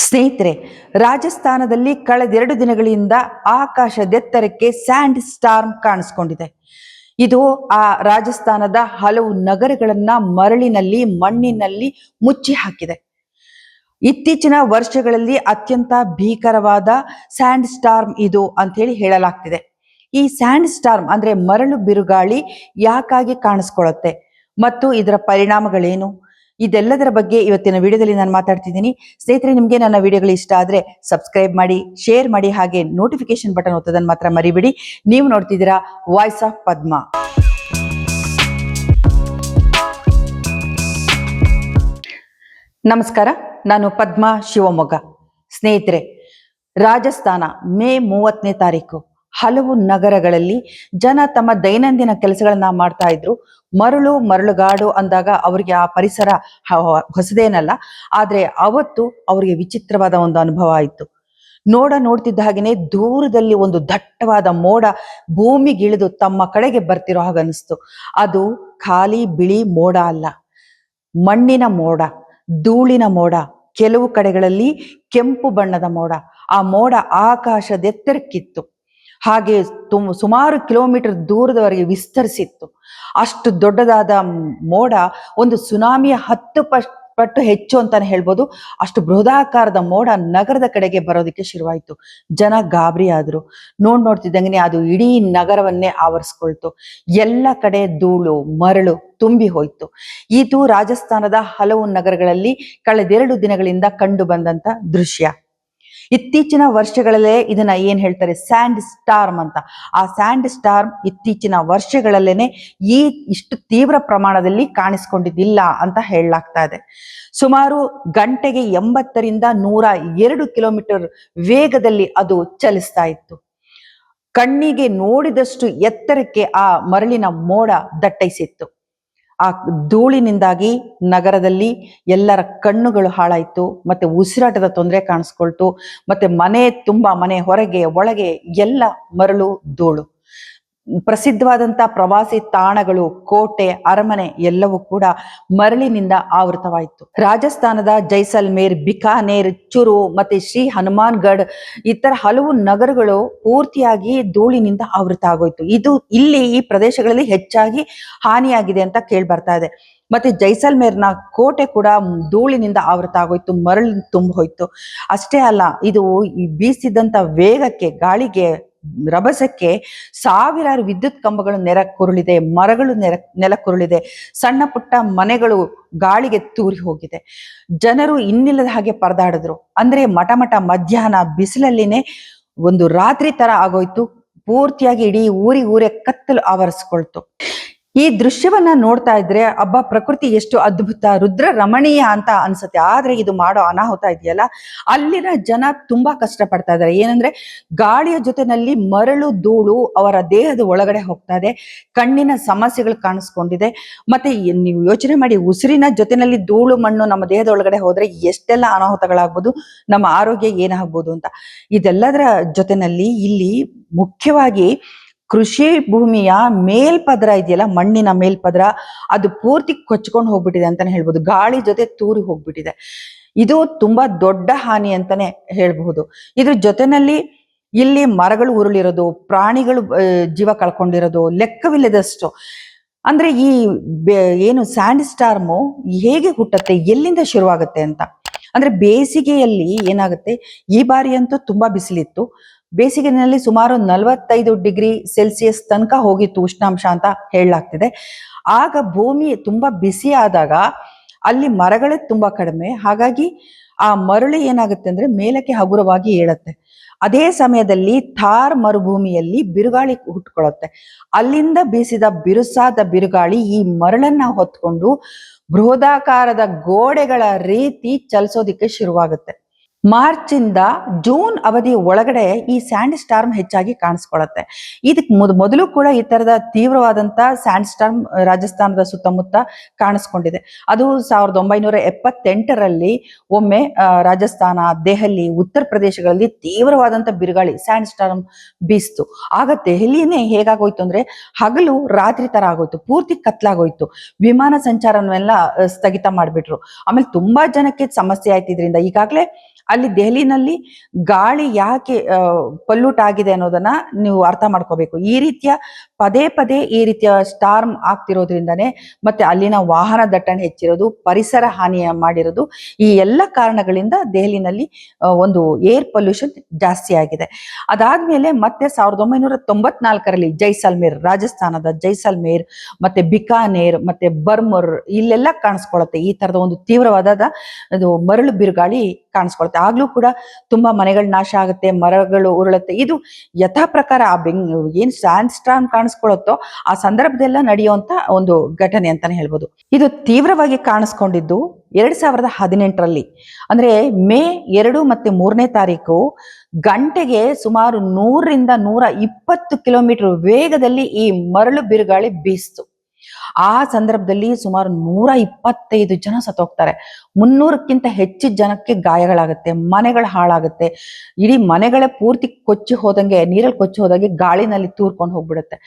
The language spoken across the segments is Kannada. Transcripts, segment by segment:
ಸ್ನೇಹಿತರೆ, ರಾಜಸ್ಥಾನದಲ್ಲಿ ಕಳೆದೆರಡು ದಿನಗಳಿಂದ ಆಕಾಶದೆತ್ತರಕ್ಕೆ ಸ್ಯಾಂಡ್ ಸ್ಟಾರ್ಮ್ ಕಾಣಿಸ್ಕೊಂಡಿದೆ. ಇದು ಆ ರಾಜಸ್ಥಾನದ ಹಲವು ನಗರಗಳನ್ನ ಮರಳಿನಲ್ಲಿ ಮಣ್ಣಿನಲ್ಲಿ ಮುಚ್ಚಿ ಹಾಕಿದೆ. ಇತ್ತೀಚಿನ ವರ್ಷಗಳಲ್ಲಿ ಅತ್ಯಂತ ಭೀಕರವಾದ ಸ್ಯಾಂಡ್ ಸ್ಟಾರ್ಮ್ ಇದು ಅಂತ ಹೇಳಲಾಗ್ತಿದೆ. ಈ ಸ್ಯಾಂಡ್ ಸ್ಟಾರ್ಮ್ ಅಂದ್ರೆ ಮರಳು ಬಿರುಗಾಳಿ ಯಾಕಾಗಿ ಕಾಣಿಸ್ಕೊಳ್ಳುತ್ತೆ ಮತ್ತು ಇದರ ಪರಿಣಾಮಗಳೇನು, ಇದೆಲ್ಲದರ ಬಗ್ಗೆ ಇವತ್ತಿನ ವಿಡಿಯೋದಲ್ಲಿ ನಾನು ಮಾತಾಡ್ತಿದ್ದೀನಿ. ಸ್ನೇಹಿತರೆ, ನಿಮಗೆ ನನ್ನ ವಿಡಿಯೋಗಳು ಇಷ್ಟ ಆದ್ರೆ ಸಬ್ಸ್ಕ್ರೈಬ್ ಮಾಡಿ, ಶೇರ್ ಮಾಡಿ, ಹಾಗೆ ನೋಟಿಫಿಕೇಶನ್ ಬಟನ್ ಒತ್ತೋದನ್ನು ಮಾತ್ರ ಮರಿಬೇಡಿ. ನೀವು ನೋಡ್ತಿದ್ದೀರಾ ವಾಯ್ಸ್ ಆಫ್ ಪದ್ಮ. ನಮಸ್ಕಾರ, ನಾನು ಪದ್ಮ ಶಿವಮೊಗ್ಗ. ಸ್ನೇಹಿತರೆ, ರಾಜಸ್ಥಾನ ಮೇ 30ನೇ ತಾರೀಕು ಹಲವು ನಗರಗಳಲ್ಲಿ ಜನ ತಮ್ಮ ದೈನಂದಿನ ಕೆಲಸಗಳನ್ನ ಮಾಡ್ತಾ ಇದ್ರು. ಮರಳುಗಾಡು ಅಂದಾಗ ಅವರಿಗೆ ಆ ಪರಿಸರ ಹೊಸದೇನಲ್ಲ, ಆದ್ರೆ ಅವತ್ತು ಅವರಿಗೆ ವಿಚಿತ್ರವಾದ ಒಂದು ಅನುಭವ ಆಯಿತು. ನೋಡ್ತಿದ್ದ ಹಾಗೆನೆ ದೂರದಲ್ಲಿ ಒಂದು ದಟ್ಟವಾದ ಮೋಡ ಭೂಮಿಗಿಳಿದು ತಮ್ಮ ಕಡೆಗೆ ಬರ್ತಿರೋ ಹಾಗನ್ನಿಸ್ತು. ಅದು ಖಾಲಿ ಬಿಳಿ ಮೋಡ ಅಲ್ಲ, ಮಣ್ಣಿನ ಮೋಡ, ಧೂಳಿನ ಮೋಡ, ಕೆಲವು ಕಡೆಗಳಲ್ಲಿ ಕೆಂಪು ಬಣ್ಣದ ಮೋಡ. ಆ ಮೋಡ ಆಕಾಶದೆತ್ತರಕ್ಕಿತ್ತು, ಹಾಗೆ ಸುಮಾರು ಕಿಲೋಮೀಟರ್ ದೂರದವರೆಗೆ ವಿಸ್ತರಿಸಿತ್ತು. ಅಷ್ಟು ದೊಡ್ಡದಾದ ಮೋಡ ಒಂದು ಸುನಾಮಿಯ 10 ಪಟ್ಟು ಹೆಚ್ಚು ಅಂತಾನೆ ಹೇಳ್ಬೋದು. ಅಷ್ಟು ಬೃಹದಾಕಾರದ ಮೋಡ ನಗರದ ಕಡೆಗೆ ಬರೋದಕ್ಕೆ ಶುರುವಾಯಿತು. ಜನ ಗಾಬರಿ ಆದ್ರು. ನೋಡ್ತಿದ್ದಂಗೆ ಅದು ಇಡೀ ನಗರವನ್ನೇ ಆವರಿಸ್ಕೊಳ್ತು. ಎಲ್ಲ ಕಡೆ ಧೂಳು ಮರಳು ತುಂಬಿ ಹೋಯ್ತು. ಇದು ರಾಜಸ್ಥಾನದ ಹಲವು ನಗರಗಳಲ್ಲಿ ಕಳೆದೆರಡು ದಿನಗಳಿಂದ ಕಂಡು ಬಂದಂತ ದೃಶ್ಯ. ಇತ್ತೀಚಿನ ವರ್ಷಗಳಲ್ಲೇ ಇದನ್ನ ಏನ್ ಹೇಳ್ತಾರೆ, ಸ್ಯಾಂಡ್ ಸ್ಟಾರ್ಮ್ ಅಂತ. ಆ ಸ್ಯಾಂಡ್ ಸ್ಟಾರ್ಮ್ ಇತ್ತೀಚಿನ ವರ್ಷಗಳಲ್ಲೇನೆ ಇಷ್ಟು ತೀವ್ರ ಪ್ರಮಾಣದಲ್ಲಿ ಕಾಣಿಸ್ಕೊಂಡಿದ್ದಿಲ್ಲ ಅಂತ ಹೇಳಲಾಗ್ತಾ ಇದೆ. ಸುಮಾರು ಗಂಟೆಗೆ 80ರಿಂದ 102 ಕಿಲೋಮೀಟರ್ ವೇಗದಲ್ಲಿ ಅದು ಚಲಿಸ್ತಾ ಇತ್ತು. ಕಣ್ಣಿಗೆ ನೋಡಿದಷ್ಟು ಎತ್ತರಕ್ಕೆ ಆ ಮರಳಿನ ಮೋಡ ದಟ್ಟೈಸಿತ್ತು. ಆ ಧೂಳಿನಿಂದಾಗಿ ನಗರದಲ್ಲಿ ಎಲ್ಲರ ಕಣ್ಣುಗಳು ಹಾಳಾಯ್ತು, ಮತ್ತೆ ಉಸಿರಾಟದ ತೊಂದರೆ ಕಾಣಿಸ್ಕೊಳ್ತು. ಮತ್ತೆ ಮನೆ ಹೊರಗೆ ಒಳಗೆ ಎಲ್ಲ ಮರಳು ಧೂಳು. ಪ್ರಸಿದ್ಧವಾದಂತಹ ಪ್ರವಾಸಿ ತಾಣಗಳು, ಕೋಟೆ, ಅರಮನೆ ಎಲ್ಲವೂ ಕೂಡ ಮರಳಿನಿಂದ ಆವೃತವಾಯಿತು. ರಾಜಸ್ಥಾನದ ಜೈಸಲ್ಮೇರ್, ಬಿಕಾನೇರ್, ಚುರು ಮತ್ತೆ ಶ್ರೀ ಹನುಮಾನ್ಗಢ್ ಇತರ ಹಲವು ನಗರಗಳು ಪೂರ್ತಿಯಾಗಿ ಧೂಳಿನಿಂದ ಆವೃತ ಆಗೋಯ್ತು. ಇಲ್ಲಿ ಈ ಪ್ರದೇಶಗಳಲ್ಲಿ ಹೆಚ್ಚಾಗಿ ಹಾನಿಯಾಗಿದೆ ಅಂತ ಕೇಳಿ ಬರ್ತಾ ಇದೆ. ಮತ್ತೆ ಜೈಸಲ್ಮೇರ್ನ ಕೋಟೆ ಕೂಡ ಧೂಳಿನಿಂದ ಆವೃತ ಆಗೋಯ್ತು, ಮರಳು ತುಂಬ ಹೋಯ್ತು. ಅಷ್ಟೇ ಅಲ್ಲ, ಇದು ಬೀಸಿದಂತ ವೇಗಕ್ಕೆ, ಗಾಳಿಗೆ, ರಭಸಕ್ಕೆ ಸಾವಿರಾರು ವಿದ್ಯುತ್ ಕಂಬಗಳು ನೆಲಕ್ಕುರುಳಿದೆ, ಮರಗಳು ನೆಲಕ್ಕುರುಳಿದೆ, ಸಣ್ಣ ಪುಟ್ಟ ಮನೆಗಳು ಗಾಳಿಗೆ ತೂರಿ ಹೋಗಿದೆ. ಜನರು ಇನ್ನಿಲ್ಲದ ಹಾಗೆ ಪರದಾಡಿದ್ರು. ಅಂದ್ರೆ ಮಠ ಮಧ್ಯಾಹ್ನ ಬಿಸಿಲಲ್ಲಿನೇ ಒಂದು ರಾತ್ರಿ ತರ ಆಗೋಯ್ತು. ಪೂರ್ತಿಯಾಗಿ ಇಡೀ ಊರೇ ಕತ್ತಲು ಆವರಿಸ್ಕೊಳ್ತು. ಈ ದೃಶ್ಯವನ್ನ ನೋಡ್ತಾ ಇದ್ರೆ ಪ್ರಕೃತಿ ಎಷ್ಟು ಅದ್ಭುತ, ರುದ್ರ ರಮಣೀಯ ಅಂತ ಅನ್ಸುತ್ತೆ. ಆದ್ರೆ ಇದು ಮಾಡೋ ಅನಾಹುತ ಇದೆಯಲ್ಲ, ಅಲ್ಲಿನ ಜನ ತುಂಬಾ ಕಷ್ಟ ಪಡ್ತಾ ಇದ್ದಾರೆ. ಏನಂದ್ರೆ ಗಾಳಿಯ ಜೊತೆನಲ್ಲಿ ಮರಳು ಧೂಳು ಅವರ ದೇಹದ ಒಳಗಡೆ ಹೋಗ್ತಾ ಇದೆ, ಕಣ್ಣಿನ ಸಮಸ್ಯೆಗಳು ಕಾಣಿಸ್ಕೊಂಡಿದೆ. ಮತ್ತೆ ನೀವು ಯೋಚನೆ ಮಾಡಿ, ಉಸಿರಿನ ಜೊತೆನಲ್ಲಿ ಧೂಳು ಮಣ್ಣು ನಮ್ಮ ದೇಹದ ಒಳಗಡೆ ಹೋದ್ರೆ ಎಷ್ಟೆಲ್ಲ ಅನಾಹುತಗಳಾಗ್ಬೋದು, ನಮ್ಮ ಆರೋಗ್ಯ ಏನಾಗ್ಬೋದು ಅಂತ. ಇದೆಲ್ಲದರ ಜೊತೆನಲ್ಲಿ ಇಲ್ಲಿ ಮುಖ್ಯವಾಗಿ ಕೃಷಿ ಭೂಮಿಯ ಮೇಲ್ಪದ್ರ ಇದೆಯಲ್ಲ, ಮಣ್ಣಿನ ಮೇಲ್ಪದ್ರ, ಅದು ಪೂರ್ತಿ ಕೊಚ್ಕೊಂಡು ಹೋಗ್ಬಿಟ್ಟಿದೆ ಅಂತಾನೆ ಹೇಳ್ಬೋದು. ಗಾಳಿ ಜೊತೆ ತೂರಿ ಹೋಗ್ಬಿಟ್ಟಿದೆ. ಇದು ತುಂಬಾ ದೊಡ್ಡ ಹಾನಿ ಅಂತಾನೆ ಹೇಳ್ಬಹುದು. ಇದ್ರ ಜೊತೆನಲ್ಲಿ ಇಲ್ಲಿ ಮರಗಳು ಉರುಳಿರೋದು, ಪ್ರಾಣಿಗಳು ಜೀವ ಕಳ್ಕೊಂಡಿರೋದು ಲೆಕ್ಕವಿಲ್ಲದಷ್ಟು. ಅಂದ್ರೆ ಈ ಏನು ಸ್ಯಾಂಡ್ ಸ್ಟಾರ್ಮು ಹೇಗೆ ಹುಟ್ಟತ್ತೆ, ಎಲ್ಲಿಂದ ಶುರುವಾಗುತ್ತೆ ಅಂತ ಅಂದ್ರೆ, ಬೇಸಿಗೆಯಲ್ಲಿ ಏನಾಗುತ್ತೆ, ಈ ಬಾರಿ ಅಂತೂ ತುಂಬಾ ಬಿಸಿಲಿತ್ತು. ಬೇಸಿಗೆನಲ್ಲಿ ಸುಮಾರು 45 ಡಿಗ್ರಿ ಸೆಲ್ಸಿಯಸ್ ತನಕ ಹೋಗಿತ್ತು ಉಷ್ಣಾಂಶ ಅಂತ ಹೇಳಲಾಗ್ತಿದೆ. ಆಗ ಭೂಮಿ ತುಂಬಾ ಬಿಸಿ ಆದಾಗ ಅಲ್ಲಿ ಮರಗಳೇ ತುಂಬಾ ಕಡಿಮೆ. ಹಾಗಾಗಿ ಆ ಮರಳು ಏನಾಗುತ್ತೆ ಅಂದ್ರೆ ಮೇಲಕ್ಕೆ ಹಗುರವಾಗಿ ಏಳುತ್ತೆ. ಅದೇ ಸಮಯದಲ್ಲಿ ಥಾರ್ ಮರುಭೂಮಿಯಲ್ಲಿ ಬಿರುಗಾಳಿ ಹುಟ್ಕೊಳ್ಳುತ್ತೆ. ಅಲ್ಲಿಂದ ಬೀಸಿದ ಬಿರುಸಾದ ಬಿರುಗಾಳಿ ಈ ಮರಳನ್ನ ಹೊತ್ಕೊಂಡು ಬೃಹದಾಕಾರದ ಗೋಡೆಗಳ ರೀತಿ ಚಲಿಸೋದಿಕ್ಕೆ ಶುರುವಾಗುತ್ತೆ. ಮಾರ್ಚ್ ಇಂದ ಜೂನ್ ಅವಧಿ ಒಳಗಡೆ ಈ ಸ್ಯಾಂಡ್ ಸ್ಟಾರ್ಮ್ ಹೆಚ್ಚಾಗಿ ಕಾಣಿಸ್ಕೊಳ್ಳುತ್ತೆ. ಇದಕ್ಕೆ ಮೊದಲು ಕೂಡ ಈ ತರದ ತೀವ್ರವಾದಂತ ಸ್ಯಾಂಡ್ ಸ್ಟಾರ್ಮ್ ರಾಜಸ್ಥಾನದ ಸುತ್ತಮುತ್ತ ಕಾಣಿಸ್ಕೊಂಡಿದೆ. ಅದು 1978ರಲ್ಲಿ ಒಮ್ಮೆ ರಾಜಸ್ಥಾನ, ದೆಹಲಿ, ಉತ್ತರ ಪ್ರದೇಶಗಳಲ್ಲಿ ತೀವ್ರವಾದಂತ ಬಿರುಗಾಳಿ ಸ್ಯಾಂಡ್ ಸ್ಟಾರ್ಮ್ ಬೀಸ್ತು. ಆಗ ದೆಹಲಿನೇ ಹೇಗಾಗೋಯ್ತು ಅಂದ್ರೆ ಹಗಲು ರಾತ್ರಿ ತರ ಆಗೋಯ್ತು, ಪೂರ್ತಿ ಕತ್ಲಾಗೋಯ್ತು. ವಿಮಾನ ಸಂಚಾರನೆಲ್ಲ ಸ್ಥಗಿತ ಮಾಡ್ಬಿಟ್ರು. ಆಮೇಲೆ ತುಂಬಾ ಜನಕ್ಕೆ ಸಮಸ್ಯೆ ಆಯ್ತು. ಇದರಿಂದ ಈಗಾಗಲೇ ಅಲ್ಲಿ ದೆಹಲಿನಲ್ಲಿ ಗಾಳಿ ಯಾಕೆ ಪೊಲ್ಯೂಟ್ ಆಗಿದೆ ಅನ್ನೋದನ್ನ ನೀವು ಅರ್ಥ ಮಾಡ್ಕೋಬೇಕು. ಈ ರೀತಿಯ ಪದೇ ಪದೇ ಈ ರೀತಿಯ ಸ್ಟಾರ್ಮ್ ಆಗ್ತಿರೋದ್ರಿಂದನೇ, ಮತ್ತೆ ಅಲ್ಲಿನ ವಾಹನ ದಟ್ಟಣೆ ಹೆಚ್ಚಿರೋದು, ಪರಿಸರ ಹಾನಿಯ ಮಾಡಿರೋದು, ಈ ಎಲ್ಲ ಕಾರಣಗಳಿಂದ ದೆಹಲಿನಲ್ಲಿ ಒಂದು ಏರ್ ಪೊಲ್ಯೂಷನ್ ಜಾಸ್ತಿ ಆಗಿದೆ. ಅದಾದ್ಮೇಲೆ ಮತ್ತೆ 1994ರಲ್ಲಿ ಜೈಸಲ್ಮೇರ್, ರಾಜಸ್ಥಾನದ ಜೈಸಲ್ಮೇರ್, ಮತ್ತೆ ಬಿಕಾನೇರ್, ಮತ್ತೆ ಬರ್ಮರ್ ಇಲ್ಲೆಲ್ಲ ಕಾಣಿಸ್ಕೊಳ್ಳುತ್ತೆ ಈ ತರದ ಒಂದು ತೀವ್ರವಾದ ಅದು ಮರಳು ಬಿರುಗಾಳಿ ಕಾಣಿಸ್ಕೊಳುತ್ತೆ. ಆಗ್ಲೂ ಕೂಡ ತುಂಬಾ ಮನೆಗಳು ನಾಶ ಆಗುತ್ತೆ, ಮರಗಳು ಉರುಳುತ್ತೆ. ಇದು ಯಥಾ ಪ್ರಕಾರ ಆ ಏನ್ ಸ್ಯಾಂಡ್ ಸ್ಟಾರ್ಮ್ ಕಾಣಿಸ್ಕೊಳ್ಳುತ್ತೋ ಆ ಸಂದರ್ಭದೆಲ್ಲ ನಡೆಯುವಂತ ಒಂದು ಘಟನೆ ಅಂತಾನೆ ಹೇಳ್ಬೋದು. ಇದು ತೀವ್ರವಾಗಿ ಕಾಣಿಸ್ಕೊಂಡಿದ್ದು 2018ರಲ್ಲಿ, ಅಂದ್ರೆ ಮೇ 2 ಮತ್ತೆ 3ನೇ ತಾರೀಕು ಗಂಟೆಗೆ ಸುಮಾರು 100ರಿಂದ 120 ಕಿಲೋಮೀಟರ್ ವೇಗದಲ್ಲಿ ಈ ಮರಳು ಬಿರುಗಾಳಿ ಬೀಸ್ತು. ಆ ಸಂದರ್ಭದಲ್ಲಿ ಸುಮಾರು 125 ಜನ ಸತ್ತೋಗ್ತಾರೆ, 300ಕ್ಕಿಂತ ಹೆಚ್ಚು ಜನಕ್ಕೆ ಗಾಯಗಳಾಗುತ್ತೆ, ಮನೆಗಳು ಹಾಳಾಗುತ್ತೆ, ಇಡೀ ಮನೆಗಳೇ ಪೂರ್ತಿ ಕೊಚ್ಚಿ ಹೋದಂಗೆ, ನೀರಲ್ಲಿ ಕೊಚ್ಚಿ ಹೋದಂಗೆ ಗಾಳಿನಲ್ಲಿ ತೂರ್ಕೊಂಡು ಹೋಗ್ಬಿಡುತ್ತೆ.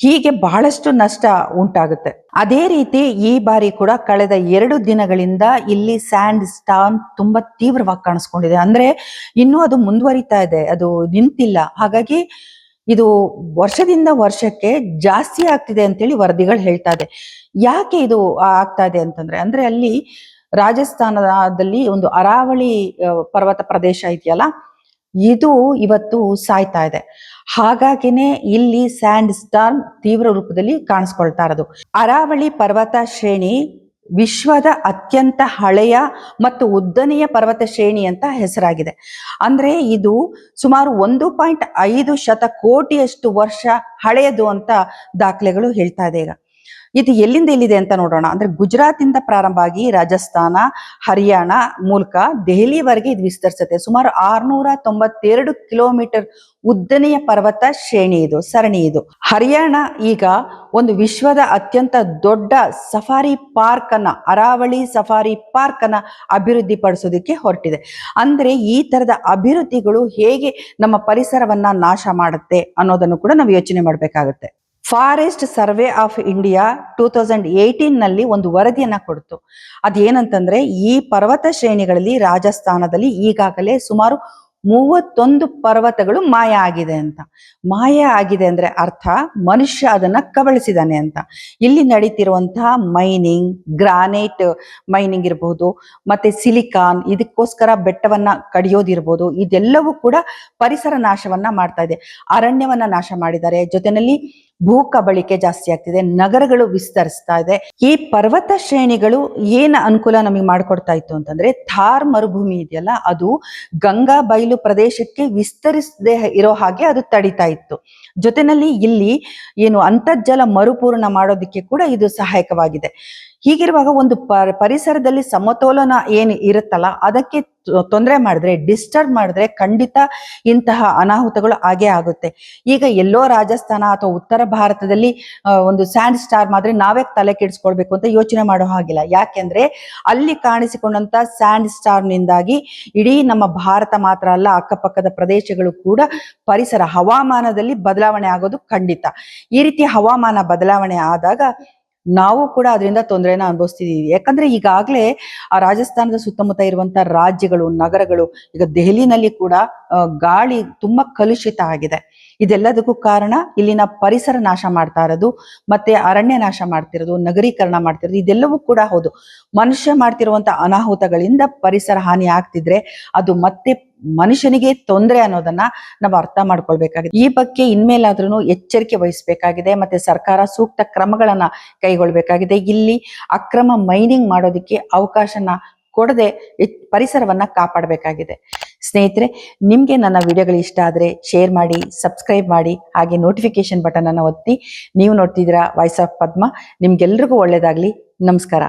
ಹೀಗೆ ಬಹಳಷ್ಟು ನಷ್ಟ ಉಂಟಾಗುತ್ತೆ. ಅದೇ ರೀತಿ ಈ ಬಾರಿ ಕೂಡ ಕಳೆದ 2 ದಿನಗಳಿಂದ ಇಲ್ಲಿ ಸ್ಯಾಂಡ್ ಸ್ಟಾರ್ಮ್ ತುಂಬಾ ತೀವ್ರವಾಗಿ ಕಾಣಿಸ್ಕೊಂಡಿದೆ. ಅಂದ್ರೆ ಇನ್ನೂ ಅದು ಮುಂದುವರಿತಾ ಇದೆ, ಅದು ನಿಂತಿಲ್ಲ. ಹಾಗಾಗಿ ಇದು ವರ್ಷದಿಂದ ವರ್ಷಕ್ಕೆ ಜಾಸ್ತಿ ಆಗ್ತಿದೆ ಅಂತೇಳಿ ವರದಿಗಳು ಹೇಳ್ತಾ ಇದೆ. ಯಾಕೆ ಇದು ಆಗ್ತಾ ಇದೆ ಅಂತಂದ್ರೆ, ಅಂದ್ರೆ ಅಲ್ಲಿ ರಾಜಸ್ಥಾನದಲ್ಲಿ ಒಂದು ಅರಾವಳಿ ಪರ್ವತ ಪ್ರದೇಶ ಇದೆಯಲ್ಲ, ಇದು ಇವತ್ತು ಸಾಯ್ತಾ ಇದೆ. ಹಾಗಾಗಿನೇ ಇಲ್ಲಿ ಸ್ಯಾಂಡ್ ಸ್ಟಾರ್ಮ್ ತೀವ್ರ ರೂಪದಲ್ಲಿ ಕಾಣಿಸ್ಕೊಳ್ತಾ ಇರೋದು. ಅರಾವಳಿ ಪರ್ವತ ಶ್ರೇಣಿ ವಿಶ್ವದ ಅತ್ಯಂತ ಹಳೆಯ ಮತ್ತು ಉದ್ದನೆಯ ಪರ್ವತ ಶ್ರೇಣಿ ಅಂತ ಹೆಸರಾಗಿದೆ. ಅಂದ್ರೆ ಇದು ಸುಮಾರು 1.5 ಶತಕೋಟಿಯಷ್ಟು ವರ್ಷ ಹಳೆಯದು ಅಂತ ದಾಖಲೆಗಳು ಹೇಳ್ತಾ ಇದೆ. ಈಗ ಇದು ಎಲ್ಲಿಂದ ಎಲ್ಲಿದೆ ಅಂತ ನೋಡೋಣ. ಅಂದ್ರೆ ಗುಜರಾತ್ ಇಂದ ಪ್ರಾರಂಭ ಆಗಿ ರಾಜಸ್ಥಾನ, ಹರಿಯಾಣ ಮೂಲಕ ದೆಹಲಿವರೆಗೆ ಇದು ವಿಸ್ತರಿಸುತ್ತೆ. ಸುಮಾರು 692 ಕಿಲೋಮೀಟರ್ ಉದ್ದನೆಯ ಪರ್ವತ ಶ್ರೇಣಿ ಇದು, ಸರಣಿ ಇದು. ಹರಿಯಾಣ ಈಗ ಒಂದು ವಿಶ್ವದ ಅತ್ಯಂತ ದೊಡ್ಡ ಸಫಾರಿ ಪಾರ್ಕ್ ಅನ್ನ, ಅರಾವಳಿ ಸಫಾರಿ ಪಾರ್ಕ್ ಅನ್ನ ಅಭಿವೃದ್ಧಿ ಪಡಿಸೋದಕ್ಕೆ ಹೊರಟಿದೆ. ಅಂದ್ರೆ ಈ ತರದ ಅಭಿವೃದ್ಧಿಗಳು ಹೇಗೆ ನಮ್ಮ ಪರಿಸರವನ್ನ ನಾಶ ಮಾಡುತ್ತೆ ಅನ್ನೋದನ್ನು ಕೂಡ ನಾವು ಯೋಚನೆ ಮಾಡ್ಬೇಕಾಗತ್ತೆ. ಫಾರೆಸ್ಟ್ ಸರ್ವೆ ಆಫ್ ಇಂಡಿಯಾ 2018ನಲ್ಲಿ ಒಂದು ವರದಿಯನ್ನ ಕೊಡ್ತು. ಅದೇನಂತಂದ್ರೆ, ಈ ಪರ್ವತ ಶ್ರೇಣಿಗಳಲ್ಲಿ ರಾಜಸ್ಥಾನದಲ್ಲಿ ಈಗಾಗಲೇ ಸುಮಾರು 31 ಪರ್ವತಗಳು ಮಾಯ ಆಗಿದೆ ಅಂತ. ಮಾಯ ಆಗಿದೆ ಅಂದ್ರೆ ಅರ್ಥ ಮನುಷ್ಯ ಅದನ್ನ ಕಬಳಿಸಿದಾನೆ ಅಂತ. ಇಲ್ಲಿ ನಡೀತಿರುವಂತಹ ಮೈನಿಂಗ್, ಗ್ರಾನೈಟ್ ಮೈನಿಂಗ್ ಇರಬಹುದು, ಮತ್ತೆ ಸಿಲಿಕಾನ್, ಇದಕ್ಕೋಸ್ಕರ ಬೆಟ್ಟವನ್ನ ಕಡಿಯೋದಿರ್ಬೋದು, ಇದೆಲ್ಲವೂ ಕೂಡ ಪರಿಸರ ನಾಶವನ್ನ ಮಾಡ್ತಾ ಇದೆ. ಅರಣ್ಯವನ್ನ ನಾಶ ಮಾಡಿದ್ದಾರೆ. ಜೊತೆಯಲ್ಲಿ ಭೂ ಕಬಳಿಕೆ ಜಾಸ್ತಿ ಆಗ್ತಿದೆ, ನಗರಗಳು ವಿಸ್ತರಿಸ್ತಾ ಇದೆ. ಈ ಪರ್ವತ ಶ್ರೇಣಿಗಳು ಏನ್ ಅನುಕೂಲ ನಮಗೆ ಮಾಡ್ಕೊಡ್ತಾ ಇತ್ತು ಅಂತಂದ್ರೆ, ಥಾರ್ ಮರುಭೂಮಿ ಇದೆಯಲ್ಲ, ಅದು ಗಂಗಾ ಬಯಲು ಪ್ರದೇಶಕ್ಕೆ ವಿಸ್ತರಿಸದೆ ಇರೋ ಹಾಗೆ ಅದು ತಡಿತಾ ಇತ್ತು. ಜೊತೆನಲ್ಲಿ ಇಲ್ಲಿ ಏನು ಅಂತರ್ಜಲ ಮರುಪೂರ್ಣ ಮಾಡೋದಕ್ಕೆ ಕೂಡ ಇದು ಸಹಾಯಕವಾಗಿದೆ. ಹೀಗಿರುವಾಗ ಒಂದು ಪರಿಸರದಲ್ಲಿ ಸಮತೋಲನ ಏನು ಇರುತ್ತಲ್ಲ, ಅದಕ್ಕೆ ತೊಂದರೆ ಮಾಡಿದ್ರೆ, ಡಿಸ್ಟರ್ಬ್ ಮಾಡಿದ್ರೆ ಖಂಡಿತ ಇಂತಹ ಅನಾಹುತಗಳು ಆಗೇ ಆಗುತ್ತೆ. ಈಗ ಎಲ್ಲೋ ರಾಜಸ್ಥಾನ ಅಥವಾ ಉತ್ತರ ಭಾರತದಲ್ಲಿ ಒಂದು ಸ್ಯಾಂಡ್ ಸ್ಟಾರ್ಮ್ ಆದ್ರೆ ನಾವೇ ತಲೆ ಕೆಡಿಸ್ಕೊಳ್ಬೇಕು ಅಂತ ಯೋಚನೆ ಮಾಡೋ ಹಾಗಿಲ್ಲ. ಯಾಕೆಂದ್ರೆ ಅಲ್ಲಿ ಕಾಣಿಸಿಕೊಂಡಂತ ಸ್ಯಾಂಡ್ ಸ್ಟಾರ್ಮ್ ನಿಂದಾಗಿ ಇಡೀ ನಮ್ಮ ಭಾರತ ಮಾತ್ರ ಅಲ್ಲ, ಅಕ್ಕಪಕ್ಕದ ಪ್ರದೇಶಗಳು ಕೂಡ ಪರಿಸರ ಹವಾಮಾನದಲ್ಲಿ ಬದಲಾವಣೆ ಆಗೋದು ಖಂಡಿತ. ಈ ರೀತಿ ಹವಾಮಾನ ಬದಲಾವಣೆ ಆದಾಗ ನಾವು ಕೂಡ ಅದರಿಂದ ತೊಂದರೆನ ಅನುಭವಿಸ್ತಿದೀವಿ. ಯಾಕಂದ್ರೆ ಈಗಾಗಲೇ ಆ ರಾಜಸ್ಥಾನದ ಸುತ್ತಮುತ್ತ ಇರುವಂತಹ ರಾಜ್ಯಗಳು, ನಗರಗಳು, ಈಗ ದೆಹಲಿನಲ್ಲಿ ಕೂಡ ಗಾಳಿ ತುಂಬಾ ಕಲುಷಿತ ಆಗಿದೆ. ಇದೆಲ್ಲದಕ್ಕೂ ಕಾರಣ ಇಲ್ಲಿನ ಪರಿಸರ ನಾಶ ಮಾಡ್ತಾ ಇರೋದು, ಮತ್ತೆ ಅರಣ್ಯ ನಾಶ ಮಾಡ್ತಿರೋದು, ನಗರೀಕರಣ ಮಾಡ್ತಿರೋದು, ಇದೆಲ್ಲವೂ ಕೂಡ ಹೌದು. ಮನುಷ್ಯ ಮಾಡ್ತಿರುವಂತ ಅನಾಹುತಗಳಿಂದ ಪರಿಸರ ಹಾನಿ ಆಗ್ತಿದ್ರೆ ಅದು ಮತ್ತೆ ಮನುಷ್ಯನಿಗೆ ತೊಂದರೆ ಅನ್ನೋದನ್ನ ನಾವು ಅರ್ಥ ಮಾಡ್ಕೊಳ್ಬೇಕಾಗಿದೆ. ಈ ಬಗ್ಗೆ ಇನ್ಮೇಲಾದ್ರೂ ಎಚ್ಚರಿಕೆ ವಹಿಸಬೇಕಾಗಿದೆ, ಮತ್ತೆ ಸರ್ಕಾರ ಸೂಕ್ತ ಕ್ರಮಗಳನ್ನ ಕೈಗೊಳ್ಬೇಕಾಗಿದೆ. ಇಲ್ಲಿ ಅಕ್ರಮ ಮೈನಿಂಗ್ ಮಾಡೋದಕ್ಕೆ ಅವಕಾಶನ ಕೊಡದೆ ಪರಿಸರವನ್ನ ಕಾಪಾಡಬೇಕಾಗಿದೆ. ಸ್ನೇಹಿತರೆ, ನಿಮ್ಗೆ ನನ್ನ ವಿಡಿಯೋಗಳು ಇಷ್ಟ ಆದ್ರೆ ಶೇರ್ ಮಾಡಿ, ಸಬ್ಸ್ಕ್ರೈಬ್ ಮಾಡಿ, ಹಾಗೆ ನೋಟಿಫಿಕೇಶನ್ ಬಟನ್ ಅನ್ನು ಒತ್ತಿ. ನೀವು ನೋಡ್ತಿದ್ದೀರಾ ವಾಯ್ಸ್ ಆಫ್ ಪದ್ಮ. ನಿಮ್ಗೆಲ್ರಿಗೂ ಒಳ್ಳೇದಾಗ್ಲಿ. ನಮಸ್ಕಾರ.